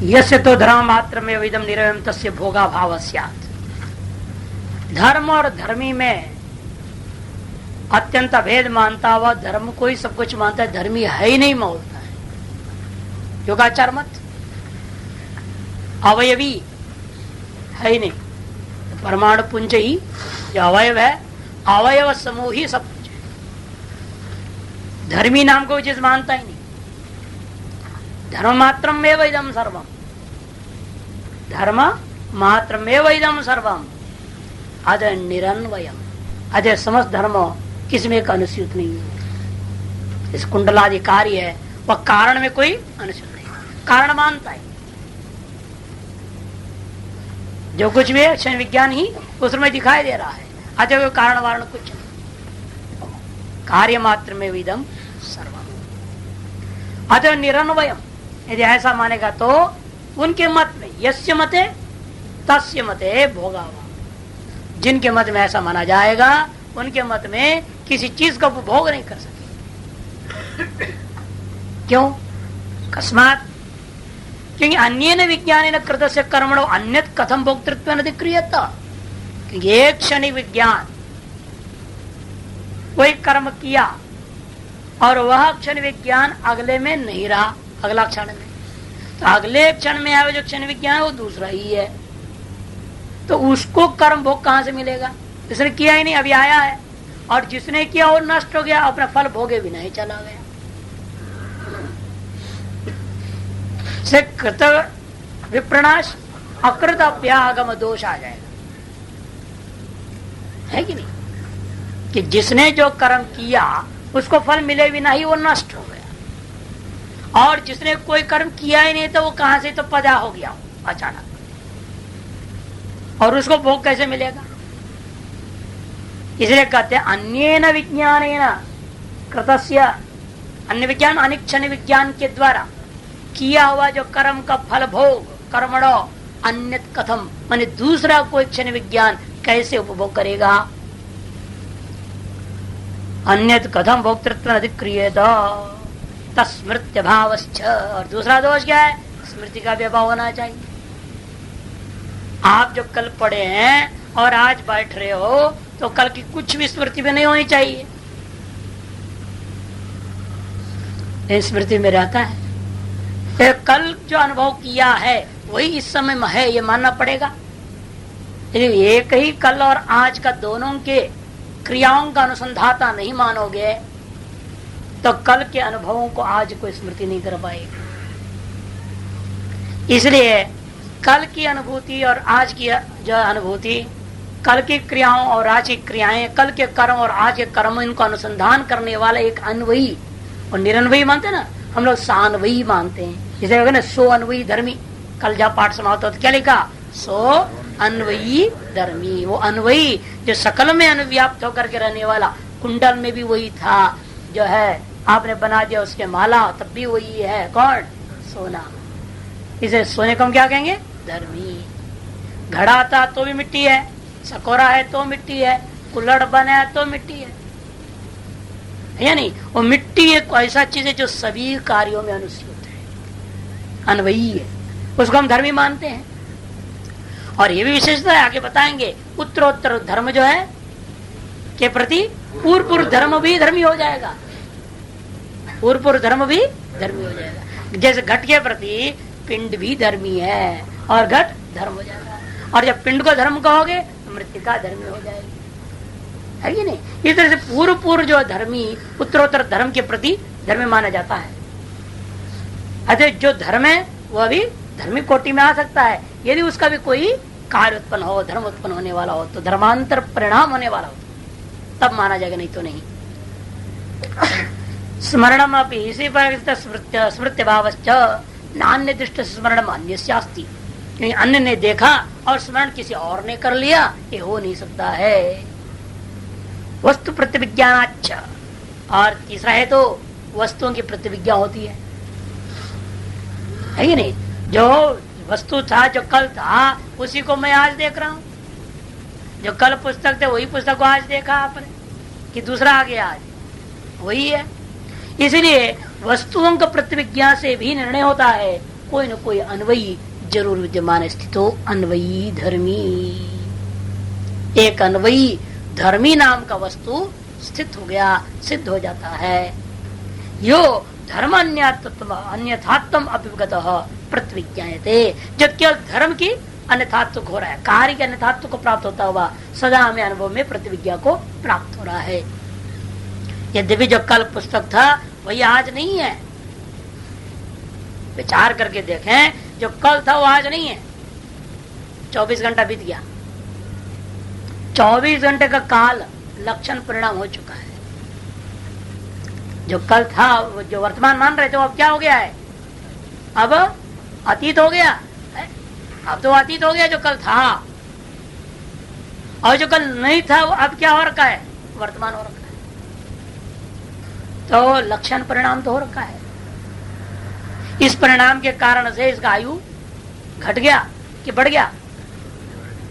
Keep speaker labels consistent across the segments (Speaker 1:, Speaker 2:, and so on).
Speaker 1: यस्य तो धर्म मात्र में विदम निरवयम तस्य भोगा भाव स्यात्। धर्म और धर्मी में अत्यंत भेद मानता हुआ धर्म को ही सब कुछ मानता है, धर्मी है ही नहीं बोलता है। योगाचार मत, अवयवी है ही नहीं, परमाणु पुंज ही जो अवयव है, अवयव समूह ही सब कुछ है। धर्मी नाम को चीज मानता ही नहीं। धर्म मात्रमेव इदम सर्वम, धर्म मात्रमेव इदम सर्वम अद निरन्वयम। अजय समस्त धर्म किसमें एक अनुस्यूत नहीं है। इस कुंडलादि कार्य है वह कारण में कोई अनुस्यूत नहीं, कारण मानता है। जो कुछ भी है क्षण विज्ञान ही उसमें दिखाई दे रहा है, अतः कोई कारण वारण कुछ नहीं, कार्य मात्र में विदम सर्वम अतः निरन्वयम। यदि ऐसा मानेगा तो उनके मत में यस्य मते तस्य मते भोगावा, जिनके मत में ऐसा माना जाएगा उनके मत में किसी चीज का उपभोग नहीं कर सके। क्यों? कस्मात, क्योंकि अन्येन विज्ञानेन कृतस्य कर्मणो अन्यत् कथम भोक्तृत्वेन अधिक्रियते। क्योंकि एक क्षणिक विज्ञान कोई कर्म किया और वह क्षण विज्ञान अगले में नहीं रहा, अगला क्षण में, तो अगले क्षण में आया जो क्षण विज्ञान वो दूसरा ही है, तो उसको कर्म भोग कहां से मिलेगा? जिसने किया ही नहीं, अभी आया है, और जिसने किया वो नष्ट हो गया, अपना फल भोगे बिना ही चला गया। से कृत विप्रनाश अकृत अभ्यागम दोष आ जाएगा, है कि नहीं? कि जिसने जो कर्म किया उसको फल मिले बिना ही वो नष्ट हो गया, और जिसने कोई कर्म किया ही नहीं तो वो कहां से तो पैदा हो गया अचानक, और उसको भोग कैसे मिलेगा? इसलिए कहते हैं अन्येन विज्ञानेन कृतस्य, अन्य विज्ञान अनिक्षण विज्ञान के द्वारा किया हुआ जो कर्म का फल भोग कर्मणो अन्य कथम, माने दूसरा कोई क्षण विज्ञान कैसे उपभोग करेगा? अन्यत कथम भोक्तृत्व अधिक्रियेत तस्मृत्य भावश्च। और दूसरा दोष क्या है? स्मृति का भी अभाव होना चाहिए। आप जो कल पढ़े हैं और आज बैठ रहे हो तो कल की कुछ भी स्मृति में नहीं होनी चाहिए। स्मृति में रहता है तो कल जो अनुभव किया है वही इस समय में है, ये मानना पड़ेगा। यदि एक ही कल और आज का दोनों के क्रियाओं का अनुसंधाता नहीं मानोगे तो कल के अनुभवों को आज कोई स्मृति नहीं कर पाएगी। इसलिए कल की अनुभूति और आज की जो अनुभूति, कल की क्रियाओं और आज की क्रियाएं, कल के कर्म और आज के कर्म, इनको अनुसंधान करने वाला एक अन्वयी और निरन्वयी मानते ना, हम लोग सान्वयी मानते हैं। जैसे ना सो अन्वयी धर्मी, कल जब पाठ समाप्त होता क्या लिखा? सो अन्वयी धर्मी, वो अन्वयी जो सकल में अनुव्याप्त होकर के रहने वाला, कुंडल में भी वही था, जो है आपने बना दिया उसके माला, तब भी वही है। कौन? सोना। इसे सोने को हम क्या कहेंगे? धर्मी। घड़ा था तो भी मिट्टी है, सकोरा है तो मिट्टी है, कुल्हड़ बना है तो मिट्टी है, या नहीं? वो मिट्टी एक ऐसा चीज है जो सभी कार्यों में अनुस्यूत है, अन्वयी है, उसको हम धर्मी मानते हैं। और ये भी विशेषता है, आगे बताएंगे, उत्तरोत्तर धर्म जो है के प्रति पूर्व पूर्व धर्म भी धर्मी हो जाएगा, पूर्व पूर्व धर्म भी धर्मी हो जाएगा। जैसे घट के प्रति पिंड भी धर्मी है और घट धर्म हो जाएगा, और जब पिंड को धर्म कहोगे तो मृतिका धर्मी हो जाएगी, है कि नहीं? इस तरह से पूर्व पूर्व जो धर्मी उत्तरोत्तर धर्म के प्रति धर्मी माना जाता है। अतः जो धर्म है वह भी धर्मी कोटि में आ सकता है यदि उसका भी कोई कार्य उत्पन्न हो, धर्म उत्पन्न होने वाला हो, तो धर्मांतर परिणाम होने वाला हो तब माना जाएगा, नहीं तो नहीं। स्मरणम अपि इसी पर स्मृत्य भावश्च नान्य दृष्ट स्मरणम अन्यस्यास्ति, क्योंकि अन्य ने देखा और स्मरण किसी और ने कर लिया, ये हो नहीं सकता है। वस्तु प्रतिविज्ञानाच्च, और तीसरा है तो वस्तुओं की प्रतिविज्ञा होती है कि नहीं? जो वस्तु था, जो कल था, उसी को मैं आज देख रहा हूं। जो कल पुस्तक थे वही पुस्तक को आज देखा आपने, कि दूसरा आ गया आज, वही है। इसलिए वस्तुओं का प्रतिविज्ञा से भी निर्णय होता है कोई न कोई अन्वयी जरूर विद्यमान स्थितो अन्वयी धर्मी। एक अन्वयी धर्मी नाम का वस्तु स्थित हो गया, सिद्ध हो जाता है। यो धर्म अन्यथात्म अभिगत प्रतिविज्ञायते, जो केवल धर्म की अन्यथात्व हो रहा है, कार्य के अन्यथात्व को प्राप्त होता हुआ सदा हमें अनुभव में प्रतिविज्ञा को प्राप्त हो रहा है। यद्यपि जो कल पुस्तक था वही आज नहीं है। विचार करके देखें, जो कल था वो आज नहीं है। 24 घंटा बीत गया, 24 घंटे का काल लक्षण परिणाम हो चुका है। जो कल था, जो वर्तमान मान रहे थे, वो अब क्या हो गया है? अब अतीत हो गया है? अब तो अतीत हो गया जो कल था, और जो कल नहीं था वो अब क्या हो रखा है? वर्तमान हो रखा है। तो लक्षण परिणाम तो हो रखा है। इस परिणाम के कारण से इसका आयु घट गया कि बढ़ गया?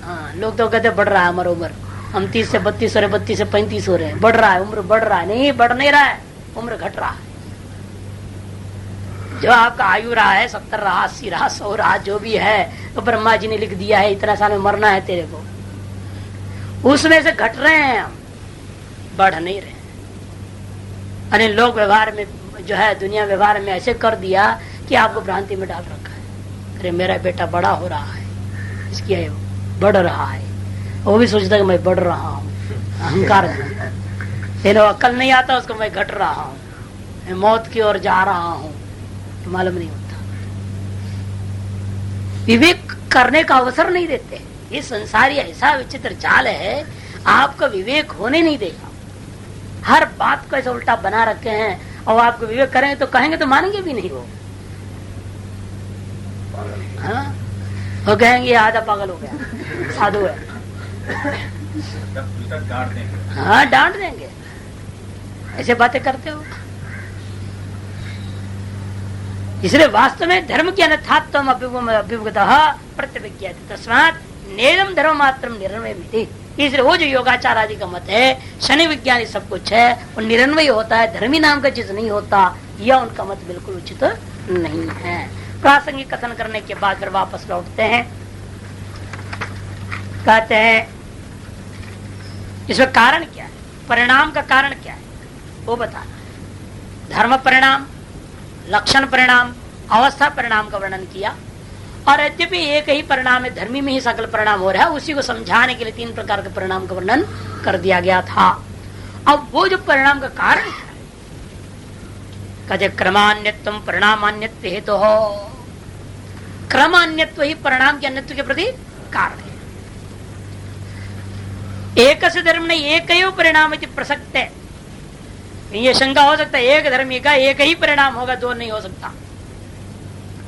Speaker 1: हाँ, लोग तो कहते बढ़ रहा है हमारा उम्र, हम 30 से 32 हो रहे, 32 से 35 हो रहे हैं, बढ़ रहा है, उम्र बढ़ रहा है। नहीं, बढ़ नहीं रहा है, उम्र घट रहा है। जो आपका आयु रहा है 70 रहा, 80 रहा, 100 रहा, जो भी है, तो ब्रह्मा जी ने लिख दिया है इतना साल में मरना है तेरे को, उसमें से घट रहे हैं हम, बढ़ नहीं रहे। अरे लोग व्यवहार में जो है, दुनिया व्यवहार में ऐसे कर दिया कि आपको भ्रांति में डाल रखा है। अरे मेरा बेटा बड़ा हो रहा है, इसकी आयु बढ़ रहा है, वो भी सोचता है कि मैं बढ़ रहा हूँ, अहंकार है। अकल नहीं आता उसको, मैं घट रहा हूँ, मैं मौत की ओर जा रहा हूँ, मालूम नहीं होता। विवेक करने का अवसर नहीं देते। ये संसारी ऐसा विचित्र जाल है, आपका विवेक होने नहीं देगा। हर बात को ऐसा उल्टा बना रखे हैं, और आपको विवेक करेंगे तो कहेंगे तो मानेंगे भी नहीं वो। हाँ, वो कहेंगे ये आधा पागल हो गया, साधु है। हाँ, डांट देंगे, ऐसे बातें करते हो। इसलिए वास्तव में धर्म की अन्यथात्म अभिगत प्रतिविज्ञाति तस्मात् नेदम धर्म मात्र निरन्वय मिति। इसलिए वो जो योगाचार आदि का मत है, शनि विज्ञानी सब कुछ है, वो निरन्वय होता है, धर्मी नाम का चीज नहीं होता, यह उनका मत बिल्कुल उचित नहीं है। प्रासंगिक कथन करने के बाद फिर वापस लौटते हैं। कहते हैं इसमें कारण क्या है, परिणाम का कारण क्या है वो बताना है। धर्म परिणाम, लक्षण परिणाम, अवस्था परिणाम का वर्णन किया, और यद्यपि एक ही परिणाम है, धर्मी में ही सकल परिणाम हो रहा है, उसी को समझाने के लिए 3 प्रकार के परिणाम का वर्णन कर दिया गया था। अब वो जो परिणाम का कारण है, कहते क्रमान्यत्व परिणामान्यत्व हेतु हो। क्रमान्यत्व ही परिणाम के अन्यत्व के प्रति कारण है। एक से धर्म नहीं एक ही परिणाम प्रसक्त है। ये शंका हो सकता है एक धर्मी का एक ही परिणाम होगा, 2 नहीं हो सकता।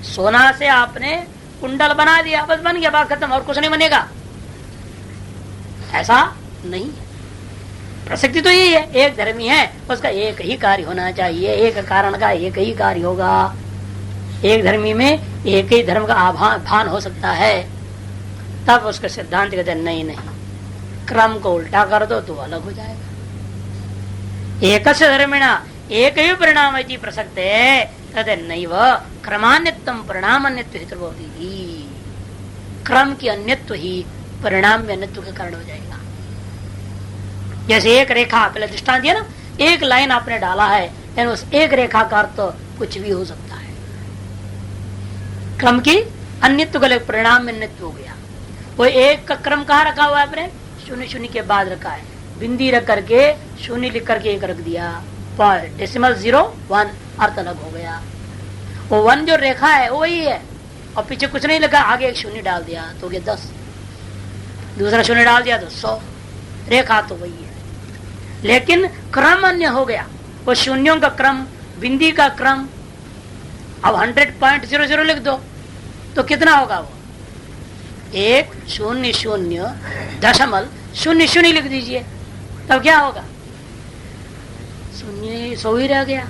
Speaker 1: सोना से आपने कुंडल बना दिया, बस बन गया, बात खत्म, और कुछ नहीं बनेगा, ऐसा नहीं है। प्रसक्ति तो यही है, एक धर्मी है उसका एक ही कार्य होना चाहिए, एक कारण का एक ही कार्य होगा। एक धर्मी में एक ही धर्म का भान हो सकता है, तब उसका सिद्धांत कहते हैं नहीं नहीं, क्रम को उल्टा कर दो तो अलग हो जाएगा। एक धर्मिणा एक ही परिणाम प्रसक्त है, कहते नहीं, वह क्रमान्यत्व परिणामान्यत्व हेतु होगी। क्रम की अन्यत्व ही परिणाम में अन्यत्व का कारण हो जाएगा। जैसे एक रेखा, पहले दृष्टांत दिया ना, एक लाइन आपने डाला है, यानी उस एक रेखा का अर्थ तो कुछ भी हो सकता है। क्रम की अन्यत्व का परिणाम में अन्यत्व हो गया। वो एक का क्रम कहाँ रखा हुआ है आपने? 0 0 के बाद रखा है, बिंदी रख करके 0 लिख करके 1 रख दिया, डेसिमल 0 1, अर्थ अलग हो गया। वो 1 जो रेखा है वो वही है, और पीछे कुछ नहीं लगा, आगे एक 0 डाल दिया तो ये 10, दूसरा 0 डाल दिया तो 100, रेखा तो वही है, लेकिन क्रम अन्य हो गया। वो शून्यों का क्रम, बिंदी का क्रम। अब 100.00 लिख दो तो कितना होगा? वो 1 0 0 दशमलव 0 0 लिख दीजिए, तब क्या होगा? 0 100 ही रह गया,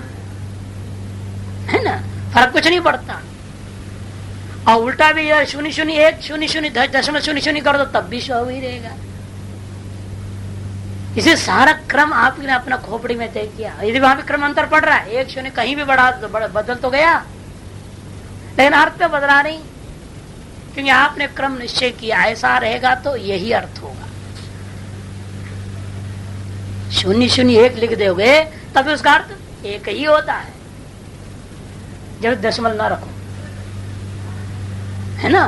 Speaker 1: है ना, फर्क कुछ नहीं पड़ता। और उल्टा भी 0 0 1 0 0 दशमलव 0 0 कर दो तब भी 100 ही रहेगा। इसे सारा क्रम आपने अपना खोपड़ी में तय किया। यदि वहां भी क्रम अंतर पड़ रहा है, 1 0 कहीं भी बढ़ा तो बदल तो गया, लेकिन अर्थ में बदला नहीं, क्योंकि आपने क्रम निश्चय किया ऐसा रहेगा तो यही अर्थ होगा। 0 0 1 लिख दोगे तब उसका अर्थ एक ही होता है, जब दशमलव ना रखो, है ना।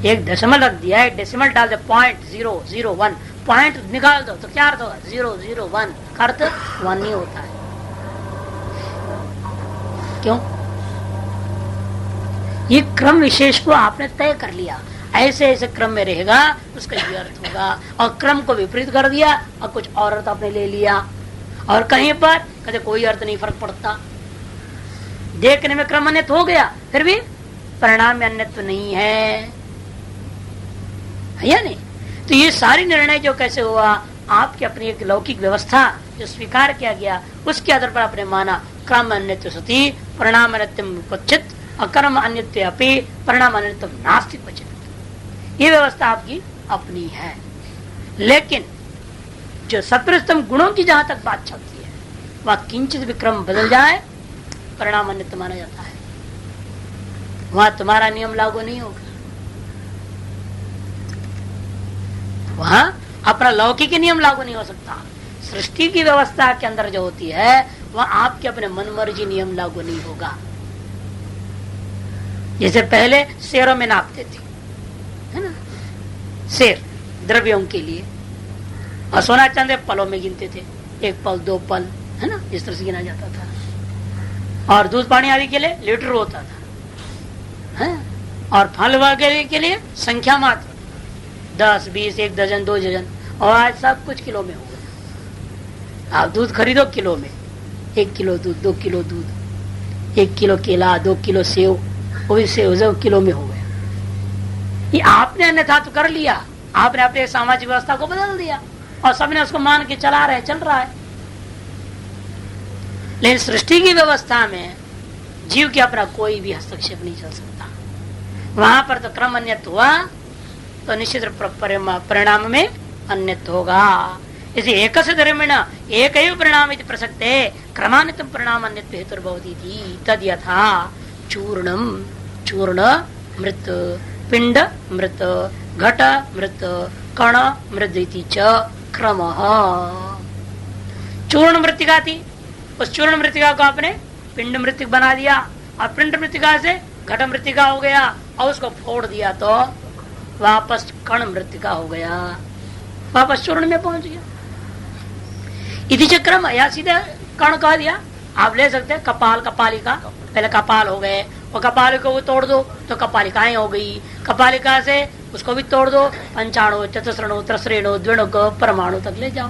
Speaker 1: एक दशमलव रख दिया, एक डेसिमल डाल दे 0.001, पॉइंट निकाल दो तो क्या अर्थ होगा? 001 का अर्थ 1 ही होता है। क्यों? ये क्रम विशेष को आपने तय कर लिया, ऐसे ऐसे क्रम में रहेगा उसका ये अर्थ होगा, और क्रम को विपरीत कर दिया और कुछ और अर्थ आपने ले लिया, और कहीं पर कहते कोई अर्थ नहीं, फर्क पड़ता, देखने में क्रम अन्यत्व हो गया, फिर भी परिणाम में अन्यत्व नहीं है या नहीं। तो ये सारी निर्णय जो कैसे हुआ, आपकी अपनी एक लौकिक व्यवस्था जो स्वीकार किया गया उसके आधार पर आपने माना क्रम अन्यत्व सती परिणाम अन्यत्व क्वचित अकर्म अन्यत्व अपि परिणाम अन्यत्व नास्ति क्वचित। ये व्यवस्था आपकी अपनी है, लेकिन जो सत्वरस्तम गुणों की जहां तक बात चलती है वह किंचित भी क्रम बदल जाए परिणाम अन्यत्व माना जाता है, वहां तुम्हारा नियम लागू नहीं होगा, वहां अपना लौकिक नियम लागू नहीं हो सकता। सृष्टि की व्यवस्था के अंदर जो होती है वह आपके अपने मनमर्जी नियम लागू नहीं होगा। जैसे पहले शेरों में नापते थे, है ना, शेर द्रव्यों के लिए, और सोना चांदी पलों में गिनते थे, 1 पल 2 पल, है ना, इस तरह से गिना जाता था। और दूध पानी आदि के लिए लीटर होता था, है? और फल वगैरह के लिए संख्या मात्र 10 20 1 दर्जन 2 दर्जन, और आज सब कुछ किलो में हो गया। आप दूध खरीदो किलो में, 1 किलो दूध, 2 किलो दूध, 1 किलो केला, 2 किलो सेव, वो भी सेव किलो में हो गया। ये आपने अन्यथा तो कर लिया, आपने अपने सामाजिक व्यवस्था को बदल दिया और सबने उसको मान के चला रहे, चल रहा है। लेकिन सृष्टि की व्यवस्था में जीव के अपना कोई भी हस्तक्षेप नहीं चल सकता। वहां पर तो क्रम अन्यत्व हुआ तो निश्चित परिणाम में अन्यत्व होगा। इसी एक धर्मेण एक परिणाम प्रसक्ते क्रमान्वित परिणाम अन्यत्व हेतुर्भवति तद यथा चूर्णम चूर्ण मृत पिंड मृत घट मृत कण मृत इति च क्रमः। चूर्ण मृतिका थी, उस चूर्ण मृतिका को आपने पिंड मृतिक बना दिया, और पिंड मृतिका से घट मृतिका हो गया, और उसको फोड़ दिया तो वापस कण मृतिका हो गया, वापस चूर्ण में पहुंच गया। इति च क्रम, या सीधे कण कह दिया। आप ले सकते हैं कपाल कपालिका, पहले कपाल हो गए, और कपालिका को तोड़ दो तो कपालिकाएं हो गई, कपालिका से उसको भी तोड़ दो, पंचाणु चतुस्रणु त्रसरेणु द्विणुक परमाणु तक ले जाओ,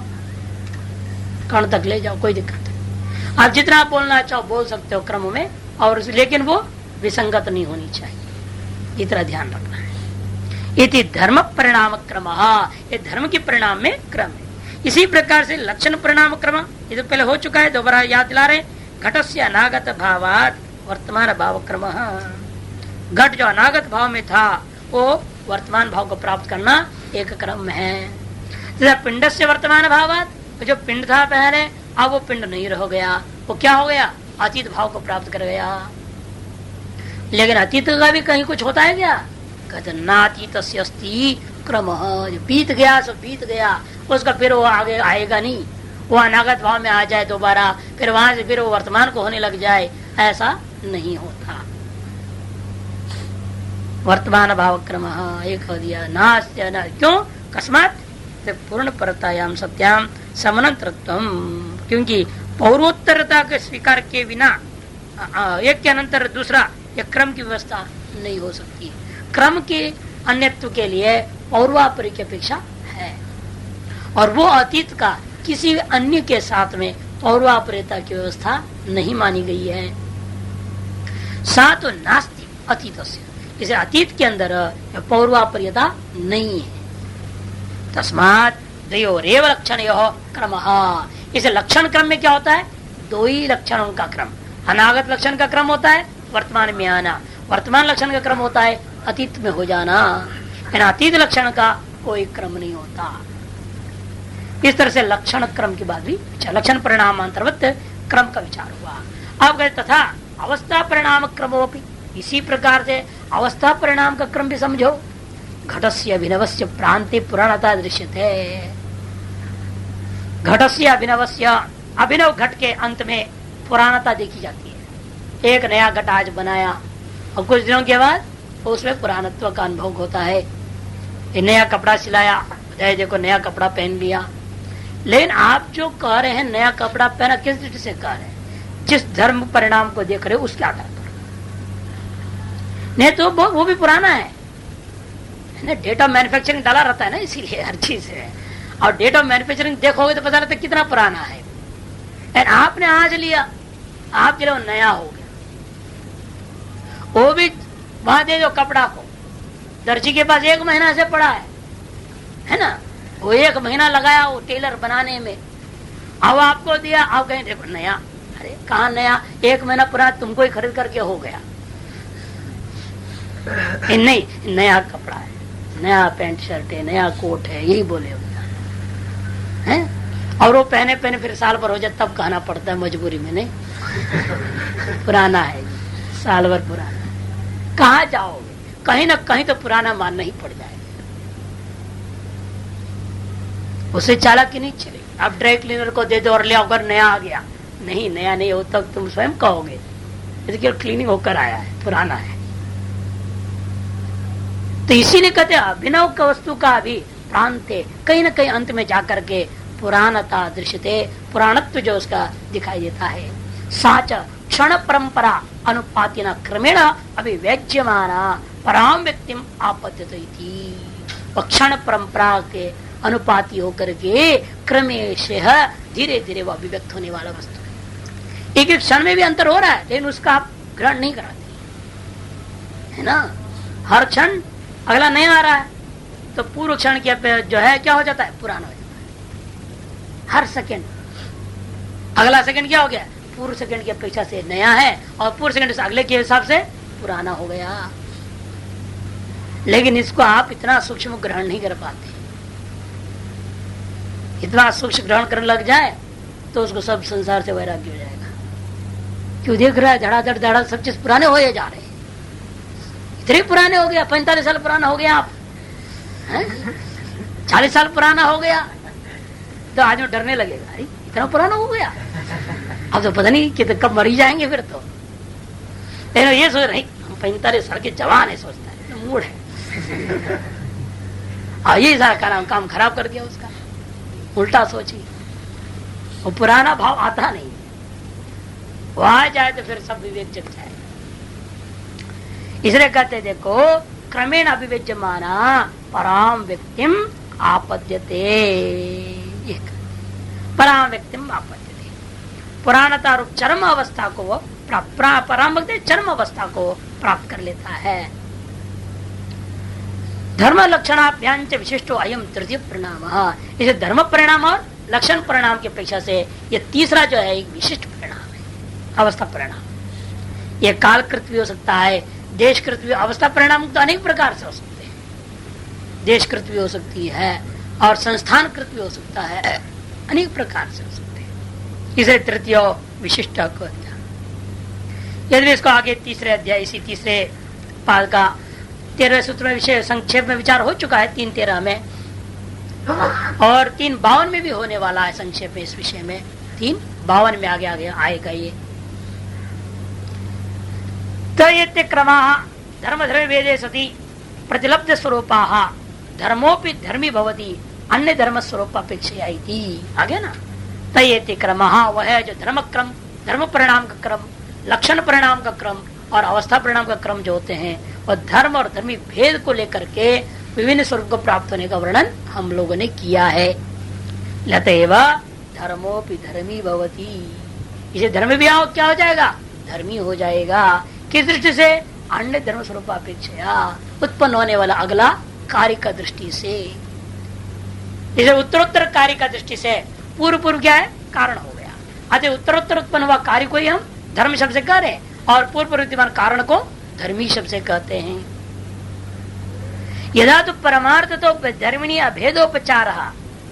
Speaker 1: कण तक ले जाओ, कोई दिक्कत नहीं। आप जितना बोलना चाहो बोल सकते हो क्रम में, और लेकिन वो विसंगत नहीं होनी चाहिए, इतना ध्यान रखना है। इति धर्म परिणाम क्रम, ये धर्म के परिणाम में क्रम है। इसी प्रकार से लक्षण परिणाम क्रम, ये तो पहले हो चुका है, दोबारा याद दिला रहे। घटस्य अनागत भावात वर्तमान भाव क्रम, घट जो अनागत भाव में था वो वर्तमान भाव को प्राप्त करना एक क्रम है। जैसे पिंड से वर्तमान भावात, जो पिंड था पहले अब वो पिंड नहीं रह गया, वो क्या हो गया? अतीत भाव को प्राप्त कर गया। लेकिन अतीत का भी कहीं कुछ होता है क्या? कहते नातीत अस्ति क्रम, जो बीत गया सो बीत गया, उसका फिर वो आगे आएगा नहीं, वो अनागत भाव में आ जाए दोबारा, फिर वहां से फिर वो वर्तमान को होने लग जाए, ऐसा नहीं होता। वर्तमान भाव क्रम एक हो दिया नास्त्य न, क्यों? कस्मात पूर्ण परतायाम सत्याम समनंतरत्वम, क्योंकि पौरोत्तरता के स्वीकार के बिना एक के अनंतर दूसरा एक क्रम की व्यवस्था नहीं हो सकती। क्रम के अन्यत्व के लिए पौर्वापरि की अपेक्षा है, और वो अतीत का किसी अन्य के साथ में पौर्वापरिता की व्यवस्था नहीं मानी गई है। साथ नास्ति अतीत से, इसे अतीत के अंदर पौर्वापरियता नहीं है। तस्मात् द्वयोरेव लक्षण क्रम, इसे लक्षण क्रम में क्या होता है? 2 ही लक्षणों का क्रम, अनागत लक्षण का क्रम होता है वर्तमान में आना, वर्तमान लक्षण का क्रम होता है अतीत में हो जाना, अतीत लक्षण का कोई क्रम नहीं होता। इस तरह से लक्षण क्रम की बात भी, लक्षण परिणाम अंतर्गत क्रम का विचार हुआ। अब गए तथा अवस्था परिणाम क्रमोपि, इसी प्रकार से अवस्था परिणाम का क्रम भी समझो। घटस्य अभिनवस्य प्रांति पुराणता दृश्यते। घटस्य अभिनवस्य, अभिनव घट के अंत में पुराणता देखी जाती है। एक नया घट आज बनाया और कुछ दिनों के बाद उसमें पुराणत्व का अनुभव होता है। ये नया कपड़ा सिलाया, देखो नया कपड़ा पहन लिया। लेकिन आप जो कह रहे हैं नया कपड़ा पहना, किस दृष्टि से कह रहे हैं? जिस धर्म परिणाम को देख रहे हो उसके आधार पर। नहीं तो वो भी पुराना है। डेट ऑफ मैन्युफैक्चरिंग डाला रहता है ना, इसीलिए हर चीज है। और डेट ऑफ मैन्युफैक्चरिंग देखोगे तो पता लगता है कितना पुराना है। एंड आपने आज लिया, आप जो नया हो गया, वो भी वहां दे दो कपड़ा को। दर्जी के पास 1 महीना से पड़ा है ना, वो 1 महीना लगाया वो टेलर बनाने में, अब आपको दिया, आप कहें देखो नया। अरे कहाँ नया, 1 महीना पुराना तुमको ही खरीद करके हो गया। नहीं, नया कपड़ा है, नया पैंट शर्ट है, नया कोट है, यही बोले हैं। और वो पहने फिर साल भर हो जाए तब कहना पड़ता है मजबूरी में, नहीं पुराना है, साल भर पुराना है। कहाँ जाओगे? कहीं ना कहीं तो पुराना मानना ही पड़ जाएगा। उसे चालाकी नहीं चलेगी। आप ड्राई क्लीनर को दे दो और ले अगर नया आ गया, नहीं नया नहीं हो तब तुम स्वयं कहोगे इसकी क्लीनिंग होकर आया है, पुराना है। तो इसीलिए कहते हैं अभिनव का वस्तु का भी प्रांते कहीं न कहीं अंत में जाकर के पुराणता दृश्यते, पुराणत्व जो उसका दिखाई देता है। साच क्षण परंपरा अनुपातिना क्रमेण अभिव्यज्यमाना पराम व्यक्तिम आपद्यते इति। क्षण परंपरा के अनुपाति होकर के क्रमेश धीरे धीरे वह अभिव्यक्त होने वाला वस्तु है। एक क्षण में भी अंतर हो रहा है, लेकिन उसका आप ग्रहण नहीं कराते है ना। हर क्षण अगला नया आ रहा है तो पूर्व क्षण के जो है क्या हो जाता है, पुराना हो जाता है। हर सेकंड अगला सेकंड क्या हो गया, पूर्व सेकंड की अपेक्षा से नया है और पूर्व सेकंड से अगले के हिसाब से पुराना हो गया। लेकिन इसको आप इतना सूक्ष्म ग्रहण नहीं कर पाते। इतना सूक्ष्म ग्रहण करने लग जाए तो उसको सब संसार से वैराग्य हो जाएगा। क्यों देख रहा है धड़ाधड़ धड़ा सब चीज पुराने हो जाए जा रहे हैं। इतने पुराने हो गया, 45 साल पुराना हो गया आप, 40 साल पुराना हो गया तो आदमी डरने लगेगा, इतना पुराना हो गया अब तो पता नहीं कि कब मरी जाएंगे फिर तो। लेकिन ये सोच रहे हम 45 साल के जवान है, सोचता है तो मूड है और ये सारा काम खराब कर दिया उसका। उल्टा सोचिए, वो पुराना भाव आता नहीं, वो आ जाए तो फिर सब विवेक जग जाए। इसलिए कहते देखो क्रमेण अभिव्यज्यमाना पराम व्यक्तिम आपद्यते, पराम व्यक्तिम आपद्यते। पुराणता रूप चरम अवस्था को वो पराम व्यक्ति चरम अवस्था को प्राप्त कर लेता है। धर्म लक्षणाभ्यांच विशिष्टो अयम तृतीय परिणाम। इसे धर्म परिणाम और लक्षण परिणाम की अपेक्षा से ये तीसरा जो है एक विशिष्ट परिणाम है, अवस्था परिणाम। ये कालकृत भी हो सकता है, देशकृत भी। अवस्था परिणाम तो अनेक प्रकार से हो सकते हैं, देशकृत भी हो सकती है और संस्थानकृत भी हो सकता है, अनेक प्रकार से हो सकते हैं। इसे तृतीय विशिष्ट को यदि इसको आगे तीसरे अध्याय इसी तीसरे पाद का 13वें सूत्र में विषय संक्षेप में विचार हो चुका है 3:13 में, और 3:52 में भी होने वाला है संक्षेप में इस विषय में। 3:52 में आगे आएगा ये। तयते क्रमा धर्म धर्म वेदे सति प्रतिलब्ध स्वरूपाः धर्मोपि धर्मी भवति अन्य धर्म स्वरूपापेक्षया इति। आगे ना तयते क्रमः, वह है जो धर्म क्रम, धर्म परिणाम का क्रम, लक्षण परिणाम का क्रम और अवस्था परिणाम का क्रम जो होते हैं, और धर्म और धर्मी भेद को लेकर के विभिन्न स्वरूप को प्राप्त होने का वर्णन हम लोगों ने किया है। लतएव धर्मोपि धर्मी भवति, इसे धर्म भी क्या हो जाएगा, धर्मी हो जाएगा। किस दृष्टि से, अन्य धर्म स्वरूप अपेक्षा उत्पन्न होने वाला अगला कार्य का दृष्टि से। इसे उत्तरोत्तर कार्य का दृष्टि से पूर्व क्या है, कारण हो गया। अतः उत्तरोत्तर उत्पन्न हुआ कार्य को ही हम धर्म शब्द से कह रहे हैं और पूर्व विद्यमान कारण को धर्मी शब्द से कहते हैं। यदा तो परमार्थ तो धर्मिणी अभेदोपचार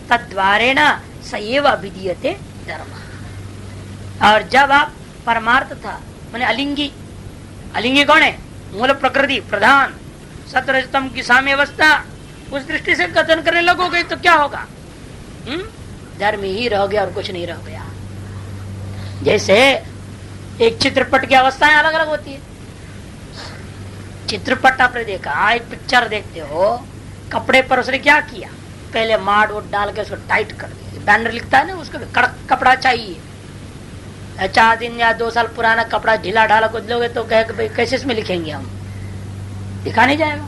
Speaker 1: तद्वारेण सएव अभिधीयते धर्म। और जब आप परमार्थ था मैंने अलिंगी, अलिंगी कौन है, मूल प्रकृति प्रधान सतरजतम की साम्य अवस्था, उस दृष्टि से कथन करने लगोगे तो क्या होगा? धर्म ही रह गया और कुछ नहीं रह गया। जैसे एक चित्रपट की अवस्थाएं अलग अलग होती है। चित्रपट आपने देखा, एक पिक्चर देखते हो, कपड़े पर उसने क्या किया, पहले माड़ वोट डाल के उसको टाइट कर दिया। बैनर लिखता है ना, उसको कड़क कपड़ा चाहिए। 4 दिन या 2 साल पुराना कपड़ा ढीला ढाला कुछ लोगे तो कहे कैसे इसमें लिखेंगे, हम दिखा नहीं जाएगा।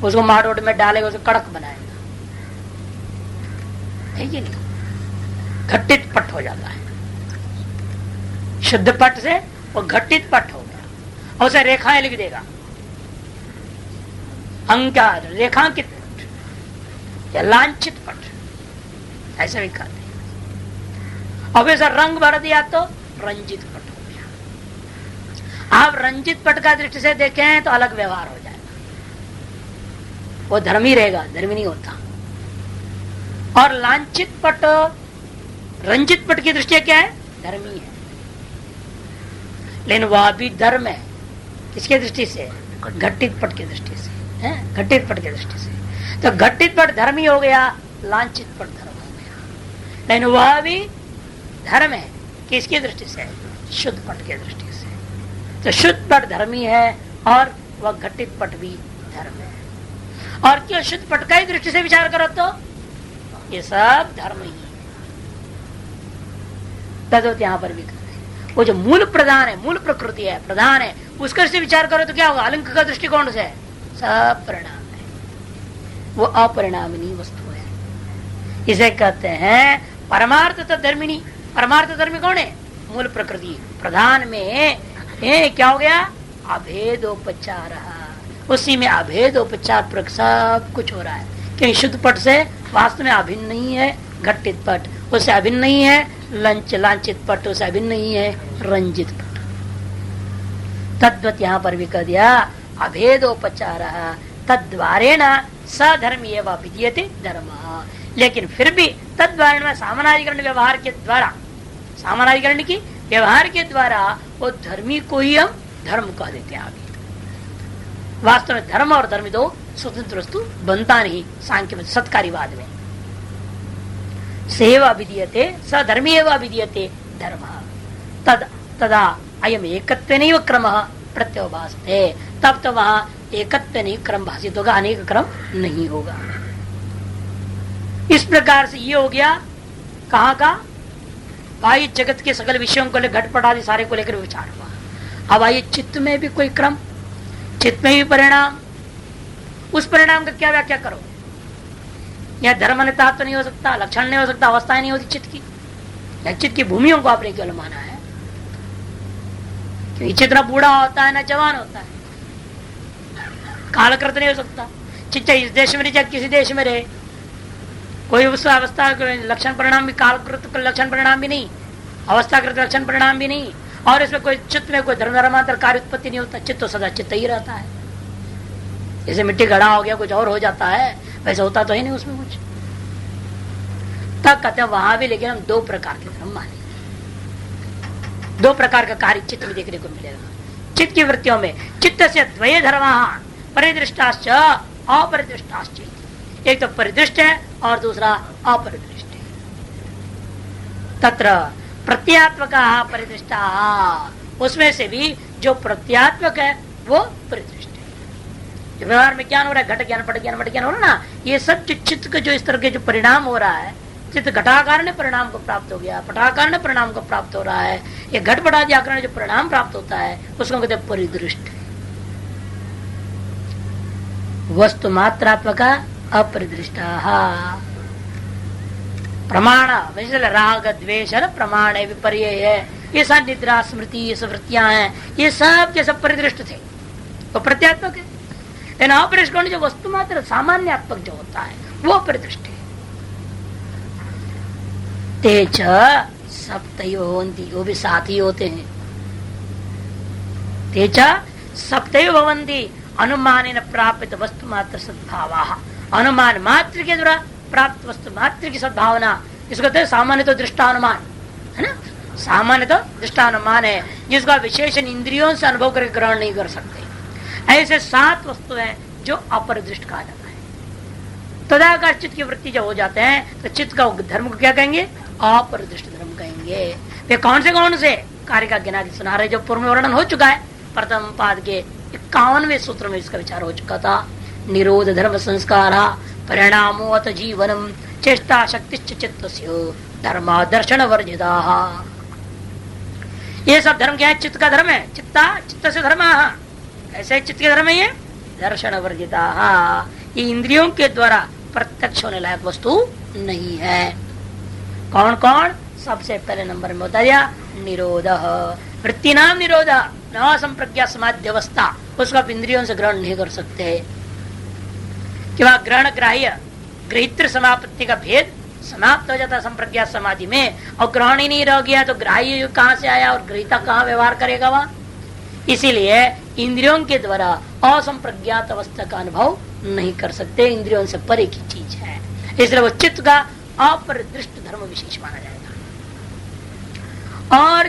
Speaker 1: उसको माड़ वोट में डालेगा, उसको कड़क बनाएगा, है कि नहीं? घटित पट हो जाता है। शुद्ध पट से वो घटित पट हो गया और उसे रेखाएं लिख देगा, अंकार रेखांकित पट या लांछित पट, ऐसे भी कहते हैं। अब ऐसा रंग भर दिया तो रंजित पट हो गया। आप रंजित पट का दृष्टि से देखें तो अलग व्यवहार हो जाएगा, वो धर्मी रहेगा, धर्मी नहीं होता। और लांछित पट रंजित पट की दृष्टि क्या है? धर्मी है, लेकिन वह भी धर्म है। किसके दृष्टि से? घटित पट की दृष्टि से, है घटित पट की दृष्टि से। तो घटित पट धर्मी हो गया, लांछित पट धर्म हो गया, लेकिन वह भी धर्म है। किसकी दृष्टि से? शुद्ध पट की दृष्टि से। तो शुद्ध पट धर्मी है और वह घटित पट भी धर्म है। और क्यों शुद्ध पट का ही दृष्टि से विचार करो तो ये सब धर्म ही है। तद्वत यहाँ पर भी करते हैं। वो जो मूल प्रधान है, मूल प्रकृति है, प्रधान है, उसका से विचार करो तो क्या होगा? अलंक का दृष्टिकोण से सब परिणाम है, वो अपरिणामिनी वस्तु है। इसे कहते हैं परमार्थ धर्मिणी। परमार्थ धर्मी कौन है? मूल प्रकृति। प्रधान में क्या हो गया? अभेदोपचार। उसी में अभेदोपचार सब कुछ हो रहा है। क्योंकि शुद्ध पट से वास्तव में अभिन्न नहीं है घटित पट, उससे अभिन्न नहीं है लांछित पट, उससे अभिन्न नहीं है रंजित पट। तद्वत यहाँ पर भी कह दिया अभेदोपचार तद्वारेण सधर्मी एवं विधीयते धर्म। लेकिन फिर भी तद्वारेण सामानाधिकरण व्यवहार के द्वारा, सामानाधिकरण की व्यवहार के द्वारा वो धर्मी को ही हम धर्म कह देते हैं। आगे वास्तव में धर्म और धर्मी दो स्वतंत्र वस्तु बनता नहीं। सांख्य में सत्कार्यवाद में सेवा विधीयते सधर्मी एवं विधीयते धर्म तदा अयम एकत्वेनैव क्रमः प्रत्योभासते। तब तो वहां एकत्व नहीं क्रम भाषित होगा, अनेक क्रम नहीं होगा। इस प्रकार से ये हो गया कहाँ का? बाह्य जगत के सकल विषयों को लेकर घटपट आदि सारे को लेकर विचार हुआ। अब आइए चित्त में भी कोई क्रम, चित्त में भी परिणाम, उस परिणाम का क्या व्याख्या करो? यह धर्म नेता तो नहीं हो सकता, लक्षण नहीं हो सकता, अवस्थाएं नहीं होती चित्त की। या चित्त की भूमियों को आपने केवल माना है, क्योंकि चित्त ना बूढ़ा होता है ना जवान होता है, कालकृत नहीं हो सकता। चित्त इस देश में रहे चाहे किसी देश में रहे, कोई उस अवस्था लक्षण परिणाम भी कालकृत लक्षण परिणाम भी नहीं, अवस्थाकृत लक्षण परिणाम भी नहीं, और इसमें कोई चित्त में कोई धर्मांतर कार्य उत्पत्ति नहीं होता। चित्त तो सदा चित्त ही रहता है। जैसे मिट्टी घड़ा हो गया कुछ और हो जाता है, वैसे होता तो ही नहीं उसमें कुछ। तब कहते हैं वहां भी लेकिन हम दो प्रकार के धर्म माने, दो प्रकार का कार्य चित्त में देखने को मिलेगा। चित्त की वृत्तियों में चित्त से द्वय धर्म परिदृष्टाश्च अपरिदृष्टाश्च। एक तो परिदृष्ट है और दूसरा अपरिदृष्ट है। तत्र प्रत्यात्मक परिदृष्टा, उसमें से भी जो प्रत्यात्मक है वो परिदृष्ट है। व्यवहार में क्या हो रहा है? घट ज्ञान पट ज्ञान मट ज्ञान हो रहा है ना, ये सब चित्त के जो इस तरह के जो परिणाम हो रहा है, चित्त घटाकार ने परिणाम को प्राप्त हो गया, पटाकार ने परिणाम को प्राप्त हो रहा है, ये घट पटादि आकार जो परिणाम प्राप्त होता है उसको कहते हैं परिदृष्ट। वस्तु मात्रात्मक अपरिदृष्टा प्रमाण राग द्वेष प्रमाण है, विपर्य है, ये सब निद्रा स्मृति ये सब वृत्तियां हैं, ये सब के सब परिदृष्ट थे, तो प्रत्यात्मक है। लेकिन अपरिदृष्ट जो वस्तु मात्र सामान्यात्मक जो होता है वो परिदृष्ट है। तेज सप्तयो भवन्ति, वो भी साथ ही होते हैं। तेज सप्तयो भवन्ति अनुमान प्राप्त वस्तु मात्र सद्भाव, अनुमान मात्र के द्वारा प्राप्त वस्तु मात्र की सद्भावना, इसको कहते हैं सामान्य तो दृष्टानुमान है ना। सामान्य तो दृष्टानुमान है जिसका विशेषण इंद्रियों से अनुभव करके ग्रहण नहीं कर सकते, ऐसे 7 वस्तु है जो अपरिदृष्ट कहा जाता है। तदाकार चित्त की वृत्ति जब हो जाते हैं तो चित्त का धर्म को क्या कहेंगे? अपरिदृष्ट धर्म कहेंगे। वे कौन से कार्य का गिना के सुना रहे, जो पूर्व में वर्णन हो चुका है। प्रथम पाद के 51वें सूत्र में इसका विचार हो चुका था। निरोध धर्म संस्कार परिणामो अत जीवनम चेष्टा शक्ति चित्तस्य धर्म दर्शन वर्जिता। ये सब धर्म क्या है? चित्त का धर्म है। चित्त से धर्म। ऐसे चित्त के धर्म है ये दर्शन वर्जिता। ये इंद्रियों के द्वारा प्रत्यक्ष होने लायक वस्तु नहीं है। कौन कौन? सबसे पहले नंबर में बता दिया निरोध, वृत्ति नाम निरोध, न संप्रज्ञा समाधि अवस्था, उसको आप इंद्रियों से ग्रहण नहीं कर सकते। कि वह ग्रहण ग्राह्य गृहित्र समापत्ति का भेद समाप्त हो जाता संप्रज्ञा समाधि में, और ग्रहण ही नहीं रह गया तो ग्राह्य कहाँ से आया और ग्रहिता कहाँ व्यवहार करेगा वह। इसीलिए इंद्रियों के द्वारा असंप्रज्ञात अवस्था का अनुभव नहीं कर सकते, इंद्रियों से परे की चीज है। इसलिए वो चित्त का अपरिदृष्ट धर्म विशेष माना जाएगा। और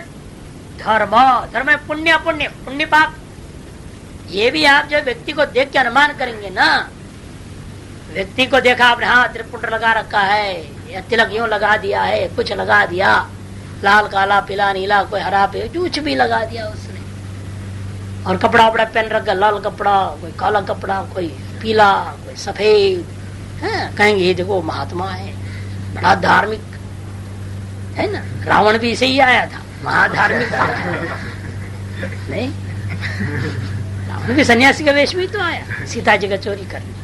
Speaker 1: धर्म है पुण्य पुण्य पुण्य पाप। ये भी आप जब व्यक्ति को देख के अनुमान करेंगे ना, व्यक्ति को देखा आपने, हाँ त्रिपुट लगा रखा है या तिलक यूं लगा दिया है, कुछ लगा दिया, लाल काला पीला नीला कोई हरा पे कुछ भी लगा दिया उसने, और कपड़ा वपड़ा पहन रखा, लाल कपड़ा कोई काला कपड़ा कोई पीला कोई सफेद, कहेंगे ये देखो महात्मा है, बड़ा धार्मिक है ना। रावण भी इसे ही आया था, महाधार्मिक नहीं, रावण भी सन्यासी का वेश में तो आया सीता जी का चोरी करने।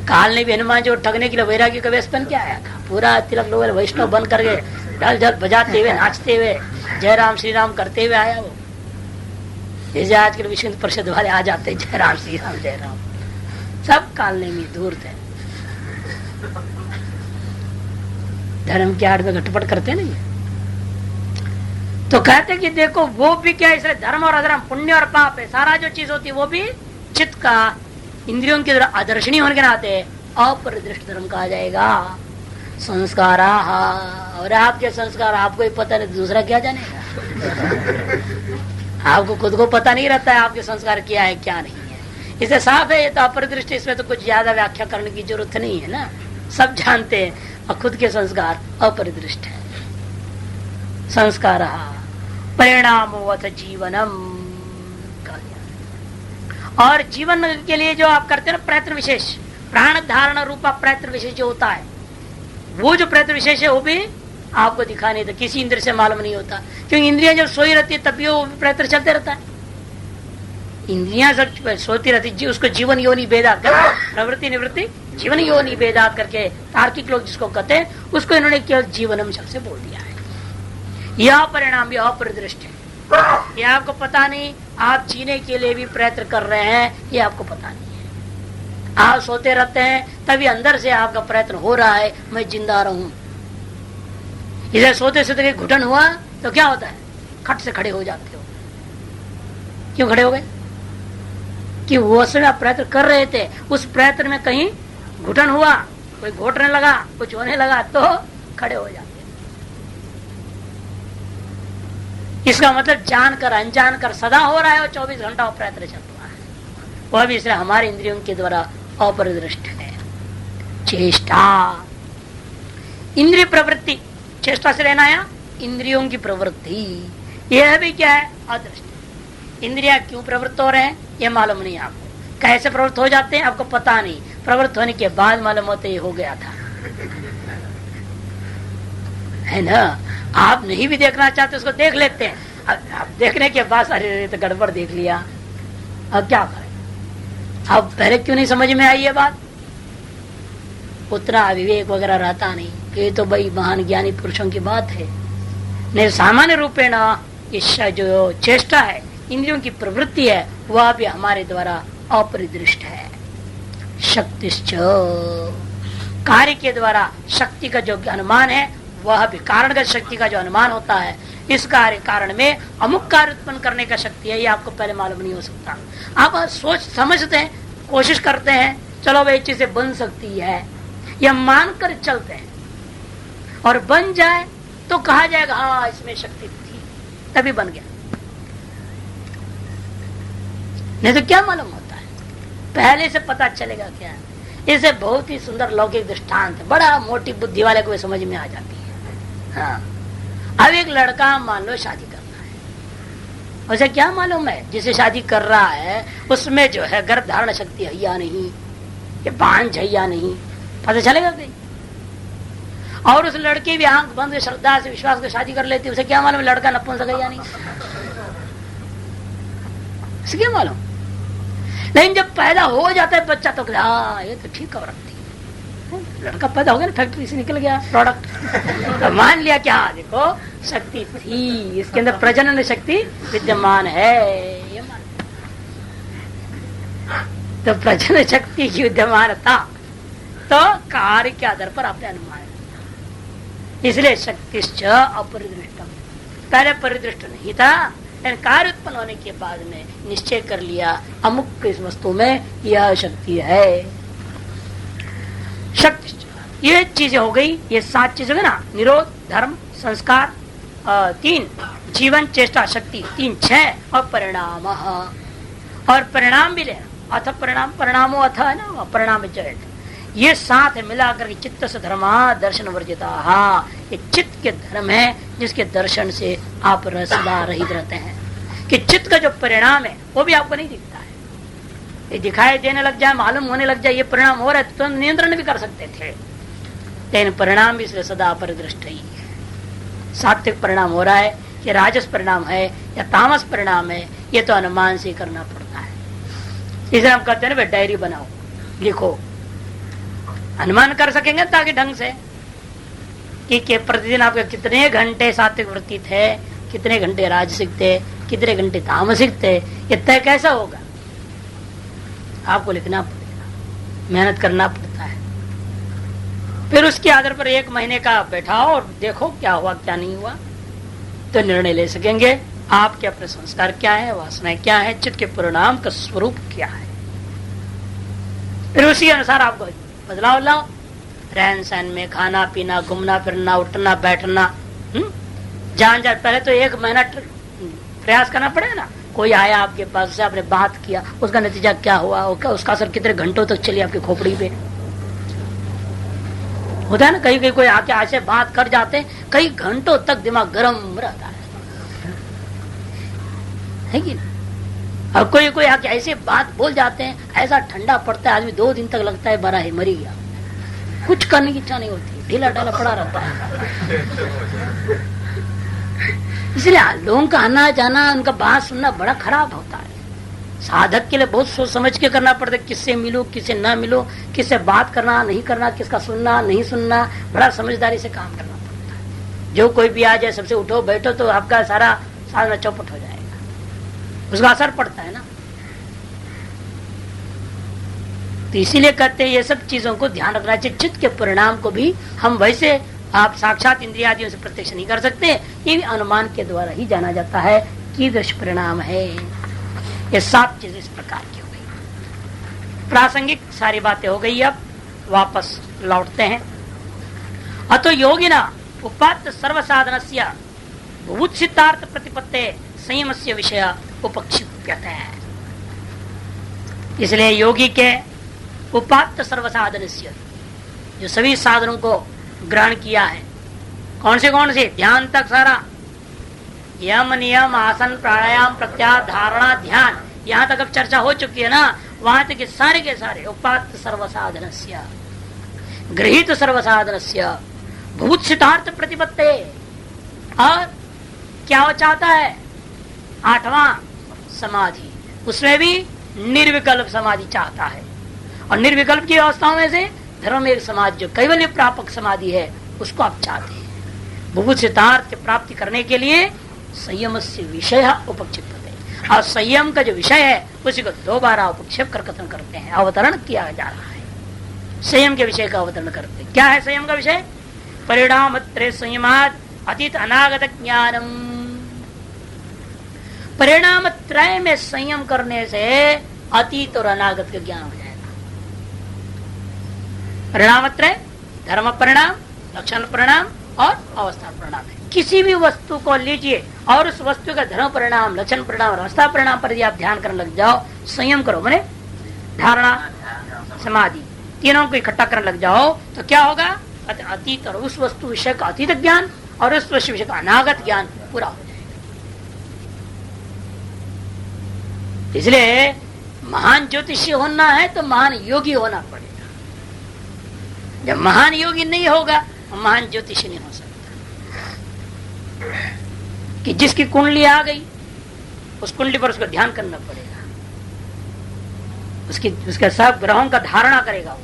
Speaker 1: काल ने भी हनुमान जी को ठगने के लिए वैरागी का वेश पहन के आया था, पूरा तिलक लोग वैष्णव बन करके ढल ढल बजाते हुए नाचते हुए जय राम श्री राम करते हुए आया वो। जैसे आज के विश्व परिषद वाले आ जाते जय राम श्री राम जय राम, सब काल ने भी दूर थे। धर्म के आड़ में घटपट करते नहीं। तो कहते कि देखो वो भी क्या, इसलिए धर्म और अधर्म पुण्य और पाप है, सारा जो चीज होती है वो भी चित्त का इंद्रियों के द्वारा आदर्शनीय होने के नाते अपरिदृष्ट धर्म कहा जाएगा। संस्कार, और आपके संस्कार आपको ही पता नहीं, दूसरा क्या जानेगा। आपको खुद को पता नहीं रहता है आपके संस्कार क्या है क्या नहीं है। इसे साफ है ये तो अपरिदृष्ट, इसमें तो कुछ ज्यादा व्याख्या करने की जरूरत नहीं है ना, सब जानते हैं। और खुद के संस्कार अपरिदृष्ट है। संस्कार परिणामोऽथ जीवनम, और जीवन के लिए जो आप करते हैं ना प्रयत्न विशेष, प्राण धारण रूपा प्रयत्न विशेष जो होता है, वो जो प्रयत्न विशेष है वो भी आपको दिखा नहीं देता, किसी इंद्र से मालूम नहीं होता, क्योंकि इंद्रियां जब सोई रहती है तभी वो प्रयत्न चलते रहता है। इंद्रियां सब सोती रहती, उसको जीवन योनि भेदात कर, प्रवृत्ति निवृत्ति जीवन योनि भेदात करके तार्किक लोग जिसको कहते हैं, उसको इन्होंने केवल जीवनम शब्द से बोल दिया है। यह परिणाम भी अपरिदृष्ट है, ये आपको पता नहीं। आप जीने के लिए भी प्रयत्न कर रहे हैं, ये आपको पता नहीं है। आप सोते रहते हैं तभी अंदर से आपका प्रयत्न हो रहा है मैं जिंदा रहूं। इधर सोते सोते घुटन हुआ तो क्या होता है, खट से खड़े हो जाते हो। क्यों खड़े हो गए? कि वो समय आप प्रयत्न कर रहे थे, उस प्रयत्न में कहीं घुटन हुआ, कोई घोटने लगा, कुछ होने लगा तो खड़े हो जाते। इसका मतलब जानकर अनजान कर सदा हो रहा है और 24 घंटा प्रयत्न चल रहा है, वह भी इसलिए हमारे इंद्रियों के द्वारा अपरिदृष्ट है। चेष्टा, इंद्रिय प्रवृत्ति, चेष्टा से लेना आया इंद्रियों की प्रवृत्ति, यह भी क्या है? अदृष्ट। इंद्रिया क्यों प्रवृत्त हो रहे हैं ये मालूम नहीं आपको, कैसे प्रवृत्त हो जाते हैं आपको पता नहीं, प्रवृत्त होने के बाद मालूम होते ये हो गया था, है ना। आप नहीं भी देखना चाहते उसको देख लेते हैं, अब देखने के बाद अरे तो गड़बड़ देख लिया, अब क्या करें। अब पहले क्यों नहीं समझ में आई ये बात? उतना विवेक वगैरह रहता नहीं, ये तो भाई महान ज्ञानी पुरुषों की बात है। नहीं सामान्य रूपेण इच्छा जो चेष्टा है, इंद्रियों की प्रवृत्ति है, वह भी हमारे द्वारा अपरिदृष्ट है। शक्तिश्च, कार्य के द्वारा शक्ति का जो अनुमान है वह भी कारणगत शक्ति का जो अनुमान होता है, इस कार्य कारण में अमुक कार्य उत्पन्न करने का शक्ति है, ये आपको पहले मालूम नहीं हो सकता। आप सोच समझते हैं, कोशिश करते हैं, चलो भाई चीज से बन सकती है, या मानकर चलते हैं, और बन जाए तो कहा जाएगा हाँ इसमें शक्ति थी तभी बन गया, नहीं तो क्या मालूम होता है। पहले से पता चलेगा क्या है। इसे बहुत ही सुंदर लौकिक दृष्टांत, बड़ा मोटी बुद्धि वाले को समझ में आ जाती है। हाँ, अब एक लड़का मान लो शादी करना है, उसे क्या मालूम है जिसे शादी कर रहा है उसमें जो है गर्भ धारण शक्ति है या नहीं, ये बांझ है या नहीं, पता चलेगा कहीं। और उस लड़की भी आंख बंद श्रद्धा से विश्वास से शादी कर लेती, उसे क्या मालूम लड़का नपुंसक है या नहीं, उसे क्या मालूम। लेकिन जब पैदा हो जाता है बच्चा तो हाँ ये तो ठीक खबर रखती है, लड़का पैदा हो गया ना, फैक्ट्री से निकल गया प्रोडक्ट, तो मान लिया क्या देखो शक्ति थी इसके अंदर, प्रजनन शक्ति विद्यमान है ये मान। तो प्रजनन शक्ति की विद्यमानता तो कार्य के आधार पर आपने अनुमान, इसलिए शक्तिश्च अपरिदृष्टम, पहले परिदृष्ट नहीं था, कार्य उत्पन्न होने के बाद में निश्चय कर लिया अमुक इस वस्तु में यह शक्ति है। शक्ति ये चीजें हो गई, ये 7 चीजें हो गई ना, निरोध, धर्म, संस्कार 3, जीवन, चेष्टा, शक्ति 3, 6 और परिणाम। और परिणाम भी लेना, अथ परिणाम, परिणामो अथ है ना, परिणाम चरित, ये 7 मिलाकर के चित्त से धर्मा दर्शन वर्जिता, ये चित्त के धर्म है जिसके दर्शन से आप सदा रहित रहते हैं। कि चित्त का जो परिणाम है वो भी आपको नहीं दिखता है, ये दिखाई देने लग जाए, मालूम होने लग जाए ये परिणाम हो रहा है तो नियंत्रण भी कर सकते थे, लेकिन परिणाम भी इसलिए सदा परिदृष्ट ही है। सात्विक परिणाम हो रहा है कि राजस परिणाम है या तामस परिणाम है, ये तो अनुमान से करना पड़ता है। इसलिए हम कहते हैं ना डायरी बनाओ, लिखो, अनुमान कर सकेंगे ताकि ढंग से कि प्रतिदिन आपके कितने घंटे सात्विक वृत्ति थे, कितने घंटे राजसिक थे, कितने घंटे तामसिक थे, ये तय कैसा होगा, आपको लिखना पड़ेगा, मेहनत करना पड़ता है। फिर उसके आधार पर 1 महीने का बैठाओ और देखो क्या हुआ क्या नहीं हुआ, तो निर्णय ले सकेंगे आपके अपने संस्कार क्या है, वासनाएं क्या है, चित्त के परिणाम का स्वरूप क्या है। फिर उसी अनुसार आपको बदलाव लाओ, रहन सहन में, खाना पीना, घूमना फिरना, उठना बैठना, जान जा। पहले तो 1 महीना प्रयास करना पड़ेगा ना, कोई आया आपके पास से आपने बात किया, उसका नतीजा क्या हुआ, उसका असर कितने घंटों तक चली आपकी खोपड़ी पे, होता है ना। कहीं कहीं कोई आके ऐसे बात कर जाते हैं, कई घंटों तक दिमाग गर्म रहता है कि नहीं। और कोई कोई आके ऐसे बात बोल जाते हैं, ऐसा ठंडा पड़ता है आदमी 2 दिन तक लगता है बड़ा है मरी गया, कुछ करने की इच्छा नहीं होती, ढीला ढाला पड़ा रहता है। इसलिए लोगों का आना जाना, उनका बात सुनना बड़ा खराब होता है। साधक के लिए बहुत सोच समझ के करना पड़ता है, किससे मिलो किससे ना मिलो, किससे बात करना नहीं करना, किसका सुनना नहीं सुनना, बड़ा समझदारी से काम करना पड़ता है। जो कोई भी आ जाए सबसे उठो बैठो तो आपका सारा साधना चौपट हो जाएगा, उसका असर पड़ता है ना। तो इसीलिए कहते हैं ये सब चीजों को ध्यान रखना चाहिए। चित्त के परिणाम को भी हम वैसे आप साक्षात इंद्रियादियों से प्रत्यक्ष नहीं कर सकते, ये भी अनुमान के द्वारा ही जाना जाता है कि दुष्परिणाम है। ये 7 चीजें इस प्रकार की हो गई, प्रासंगिक सारी बातें हो गई। अब वापस लौटते हैं। अतो योगिना उपात्त सर्व साधनस्य भूतसिद्धार्थ प्रतिपत्ते संयमस्य विषय उपक्षिप्यते है। इसलिए योगी के उपात्त सर्व साधनस्य, जो सभी साधनों को ग्रहण किया है, कौन से ध्यान तक सारा, यम नियम आसन प्राणायाम प्रत्याहार धारणा ध्यान, यहाँ तक अब चर्चा हो चुकी है ना, वहां तक के सारे उपात्त सर्व साधनस्य गृहीत सर्व साधनस्य भूतसिद्धार्थ प्रतिपत्ते। और क्या वो चाहता है 8वां समाधि, उसमें भी निर्विकल्प समाधि चाहता है। और निर्विकल्प की अवस्थाओं में से धर्म एक समाधि जो कैवल्य प्रापक समाधि है उसको आप चाहते हैं। भूतसिद्धार्थ की प्राप्ति करने के लिए संयम से विषय उपक्षिप्यते, और संयम का जो विषय है उसी को 2 बार उपक्षेप कर कथन करते हैं, अवतरण किया जा रहा है। संयम के विषय का अवतरण करते हैं। क्या है संयम का विषय? परिणाम त्रय संयमात् अतीत अनागत ज्ञानम। परिणाम त्रय में संयम करने से अतीत और अनागत का ज्ञान हो जाएगा। परिणाम त्रय, धर्म परिणाम, लक्षण परिणाम और अवस्था परिणाम है। किसी भी वस्तु को लीजिए और उस वस्तु का धर्म परिणाम, लक्षण परिणाम और अवस्था परिणाम पर यदि आप ध्यान करने लग जाओ, संयम करो, माने धारणा, समाधि, तीनों को इकट्ठा करने लग जाओ तो क्या होगा? अतीत और उस वस्तु विषय का अतीत ज्ञान और उस वस्तु विषय का अनागत ज्ञान पूरा हो जाएगा। इसलिए महान ज्योतिषी होना है तो महान योगी होना पड़ेगा। जब महान योगी नहीं होगा महान ज्योतिषी नहीं हो सकता। कि जिसकी कुंडली आ गई उस कुंडली पर उसको ध्यान करना पड़ेगा, उसके सब ग्रहों का धारणा करेगा वो।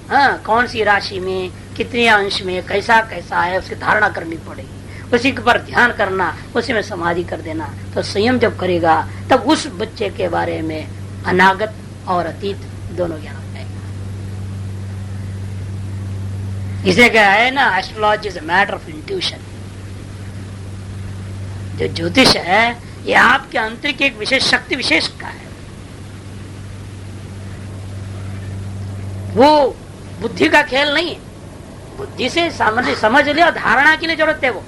Speaker 1: हाँ, कौन सी राशि में कितने अंश में कैसा कैसा है उसकी धारणा करनी पड़ेगी, उसी के पर ध्यान करना, उसी में समाधि कर देना। तो संयम जब करेगा तब उस बच्चे के बारे में अनागत और अतीत दोनों ज्ञान हो जाएगा। इसे क्या है ना, astrology is a matter of intuition. जो ज्योतिष है ये आपके आंतरिक एक विशेष शक्ति विशेष का है। वो बुद्धि का खेल नहीं है। बुद्धि से सामान्य समझ ले और धारणा के लिए जरूरत है। वो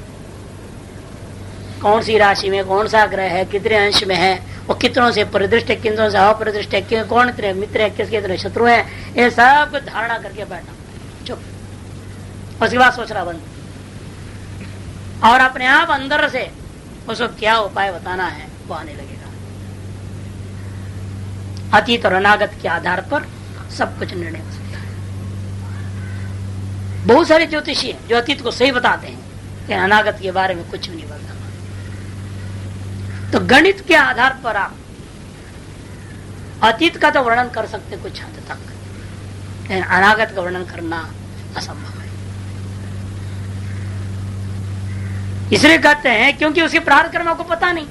Speaker 1: कौन सी राशि में कौन सा ग्रह है, कितने अंश में है, वो कितनों से परिदृष्ट है, कितनों से अपरिदृष्ट है, कौन कितने मित्र है, किसके कितने शत्रु है, ये सब कुछ धारणा करके बैठना। चुप, उसके बाद सोचना बंद और अपने आप अंदर से उसको क्या उपाय बताना है वो आने लगेगा। अतीत और अनागत के आधार पर सब कुछ निर्णय हो सकता है। बहुत सारे ज्योतिषी हैं जो अतीत को सही बताते हैं लेकिन अनागत के बारे में कुछ भी नहीं बताते। तो गणित के आधार पर आप अतीत का तो वर्णन कर सकते कुछ हद तक, लेकिन अनागत का वर्णन करना असंभव है। इसलिए कहते हैं क्योंकि उसके प्रारब्ध कर्म को पता नहीं,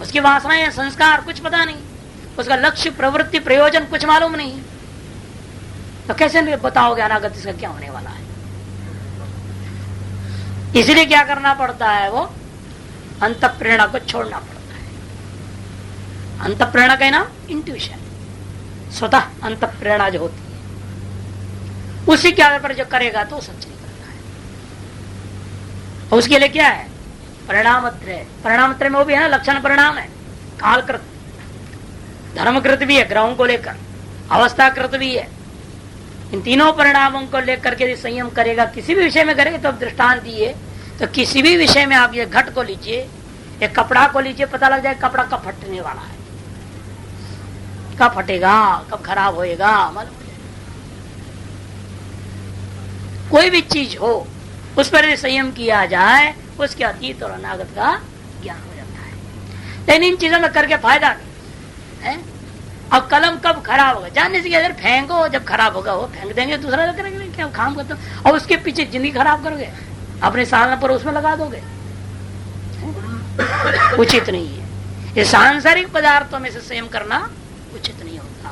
Speaker 1: उसकी वासनाएं संस्कार कुछ पता नहीं, उसका लक्ष्य प्रवृत्ति प्रयोजन कुछ मालूम नहीं, तो कैसे बताओगे अनागत इसका क्या होने वाला है। इसलिए क्या करना पड़ता है, वो अंतःप्रेरणा को छोड़ना पड़ता है। अंतःप्रेरणा का नाम इंट्यूशन, स्वतः अंतःप्रेरणा जो होती है उसी के आधार पर जो करेगा तो सच निकलता है। और उसके लिए क्या है, परिणामत्रय। परिणामत्रय में वो भी है ना, लक्षण परिणाम है, कालकृत, धर्मकृत भी है ग्रहों को लेकर, अवस्थाकृत भी है। इन तीनों परिणामों को लेकर के संयम करेगा, किसी भी विषय में करेगा। तो दृष्टांत दिए तो किसी भी विषय में आप ये घट को लीजिए, एक कपड़ा को लीजिए, पता लग जाए कपड़ा कब फटने वाला है, कब फटेगा, कब खराब होएगा, मालूम हो जाएगा। कोई भी चीज हो उस पर संयम किया जाए उसके अतीत और अनागत का ज्ञान हो जाता है। लेकिन इन चीजों में करके फायदा नहीं है। और कलम कब खराब होगा जानने से क्या, फेंको, जब खराब होगा वो फेंक देंगे, दूसरा करेंगे, क्या काम करते हो, और उसके पीछे जिंदगी खराब करोगे, अपने साधना पर उसमें लगा दोगे, उचित नहीं है। ये सांसारिक पदार्थों में से संयम करना उचित नहीं होता।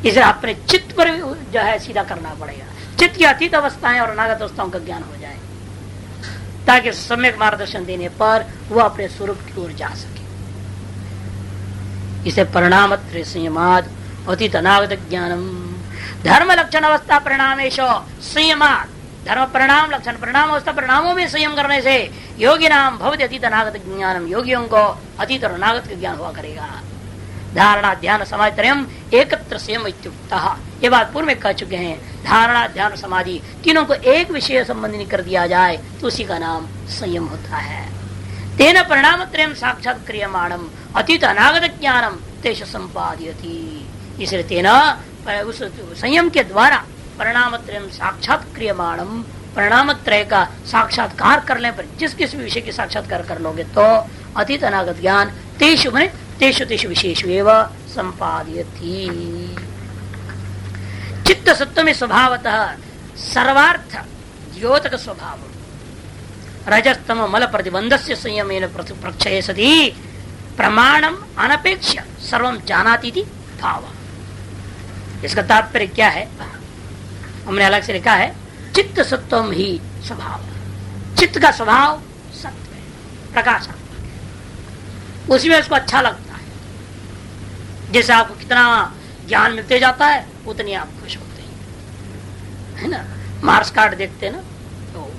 Speaker 1: इसे अपने चित्त पर जो है सीधा करना पड़ेगा। चित्त की अतीत अवस्थाएं और अनागत अवस्थाओं का ज्ञान हो जाए ताकि सम्यक मार्गदर्शन देने पर वो अपने स्वरूप की ओर जा सके। इसे परिणामत्रय संयमाद अतीत अनागत ज्ञानम धर्म लक्षण अवस्था परिणामेश संयमाद। धर्म परिणाम लक्षण परिणाम अवस्था परिणामों में संयम करने से योगी नाम भवति अतीत अनागत ज्ञानम, योगियों को अतीत और अनागत का ज्ञान हुआ करेगा। धारणा ध्यान समाधि त्रयम एकत्र संयम इत्युक्तः, ये बात पूर्व में कह चुके हैं। धारणा ध्यान समाधि तीनों को एक विषय संबंधी कर दिया जाए तो उसी का नाम संयम होता है। तेन परिणाम त्रयम साक्षात क्रियमाणम अतीत अनागत ज्ञानम तेष संपादयति। इसलिए तेना उस संयम के द्वारा परिणाम त्रयम साक्षात क्रियमाणम, परिणाम त्रय का साक्षात्कार करने पर जिस किस विषय की साक्षात्कार कर लोगे तो अतीत अनागत ज्ञान तेषु में तेषु तेषु विशेषु एवं संपादयति। चित्त सत्व में स्वभावतः सर्वार्थ द्योतक स्वभाव रजस्तम मल प्रतिबंधस्य संयमेन प्रक्षये सति प्रमाणम अनपेक्ष सर्वं जानाति इति भाव। इसका तात्पर्य क्या है, हमने अलग से लिखा है, चित्त सत्वम ही स्वभाव। चित्त का स्वभाव सत्व है, प्रकाशात्मक है, उसमें उसको अच्छा लगता है। जैसे आपको कितना ज्ञान मिलते जाता है उतनी आप खुश होते हैं, है ना। मार्क्स कार्ड देखते हैं ना तो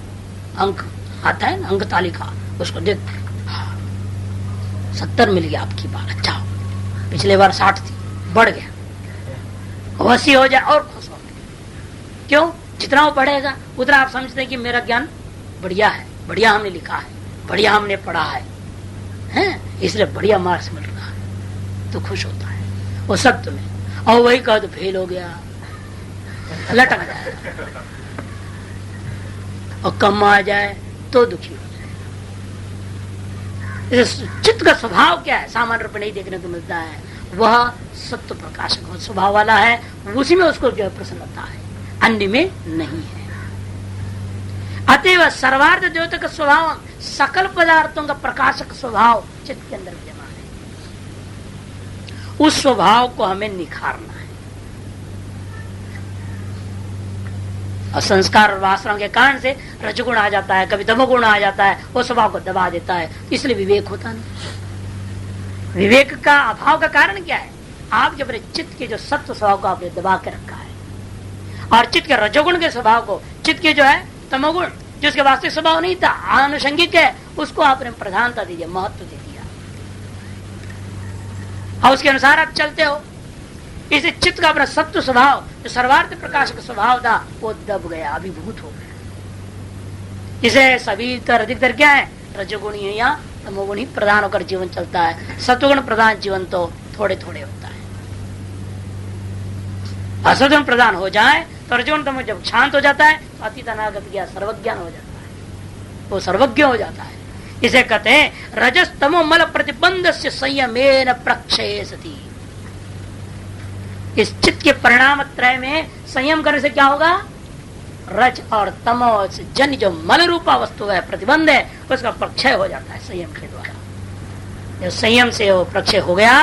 Speaker 1: अंक आता है ना, अंक तालिका, उसको देख 70 मिल गया आपकी बार, अच्छा, पिछले बार 60 थी, बढ़ गया, वसी हो जाए और खुश हो गया। क्यों? जितना वो पढ़ेगा उतना आप समझते हैं कि मेरा ज्ञान बढ़िया है, बढ़िया हमने लिखा है, बढ़िया हमने पढ़ा है, इसलिए बढ़िया मार्क्स मिल रहा है, तो खुश होता है वो सत्य में। और वही कहा तो फेल हो गया, लटक जाएगा, और कम आ जाए तो दुखी हो जाए। चित्त का स्वभाव क्या है? सामान्य रूप में नहीं देखने को मिलता है। वह सत्य प्रकाशक स्वभाव वाला है, उसी में उसको जो है प्रसन्नता है, अन्य में नहीं है। अतएव सर्वार्थ द्योतक का स्वभाव, सकल पदार्थों का प्रकाशक स्वभाव चित्त के अंदर विद्यमान है। उस स्वभाव को हमें निखारना है। और संस्कार और वासनाओं के कारण से रजगुण आ जाता है, कभी तमोगुण आ जाता है, वो स्वभाव को दबा देता है, इसलिए विवेक होता नहीं। विवेक का अभाव का कारण क्या है? आप जब अपने चित्त के जो सत्व स्वभाव को आपने दबा के रखा है, और चित्त के रजोगुण के स्वभाव को, चित्त के जो है तमोगुण जिसके वास्तविक स्वभाव नहीं था, आनुषंगिक है, उसको आपने प्रधानता दी, महत्व दे दिया, और उसके अनुसार आप चलते हो। इसे चित्त का अपना सत्व स्वभाव जो सर्वार्थ प्रकाश का स्वभाव था वो दब गया, अभिभूत हो गया। इसे सभी तर अधिकतर क्या है? रजोगुणी या तमोगुणी प्रधान होकर जीवन चलता है। सत्वगुण प्रधान जीवन तो थोड़े थोड़े होता है। असत्वगुण प्रधान हो जाए तो रजोगुण तमो जब शांत हो जाता है तो अतीत अनागत ज्ञान सर्वज्ञान हो जाता है, वो सर्वज्ञ हो जाता है। इसे कहते हैं रजस तमो मल प्रतिबंध से संयमेन प्रक्षयसति। इस चित्त के परिणाम त्रय में संयम करने से क्या होगा? रज और तमो जन जो मल रूपा वस्तु है, प्रतिबंध है, उसका प्रक्षय हो जाता है संयम के द्वारा। जब संयम से वो प्रक्षय हो गया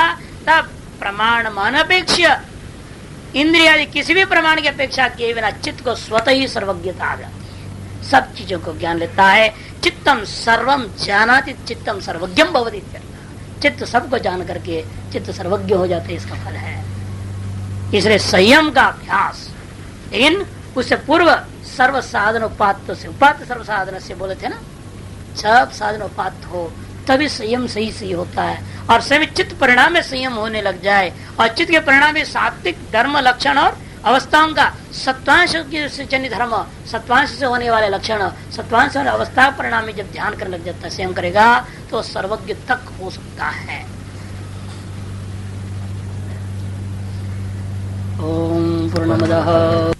Speaker 1: तब प्रमाण अनपेक्ष इंद्रिया किसी भी प्रमाण की अपेक्षा किए बिना चित्त को स्वतः ही सर्वज्ञता आ जाती है, सब चीजों को ज्ञान लेता है। चित्तम सर्वम जानाति चित्तम सर्वज्ञम भवति। चित्त सबको जान करके चित्त सर्वज्ञ हो जाते, इसका फल है। इसलिए संयम का अभ्यास, लेकिन उससे पूर्व सर्व साधन उपात्त से, उपात्त सर्व साधन से बोले थे ना, सब साधन उपात्त हो तभी संयम सही सही होता है। और सभी चित्त परिणाम में संयम होने लग जाए, और चित्त के परिणाम में सात्विक धर्म लक्षण और अवस्थाओं का सत्वांश से जन्य धर्म, सत्वांश से होने वाले लक्षण, सत्वांश और अवस्था परिणाम में जब ध्यान करने लग जाता है, संयम करेगा तो सर्वज्ञ तक हो सकता है। ओम पूर्णमदः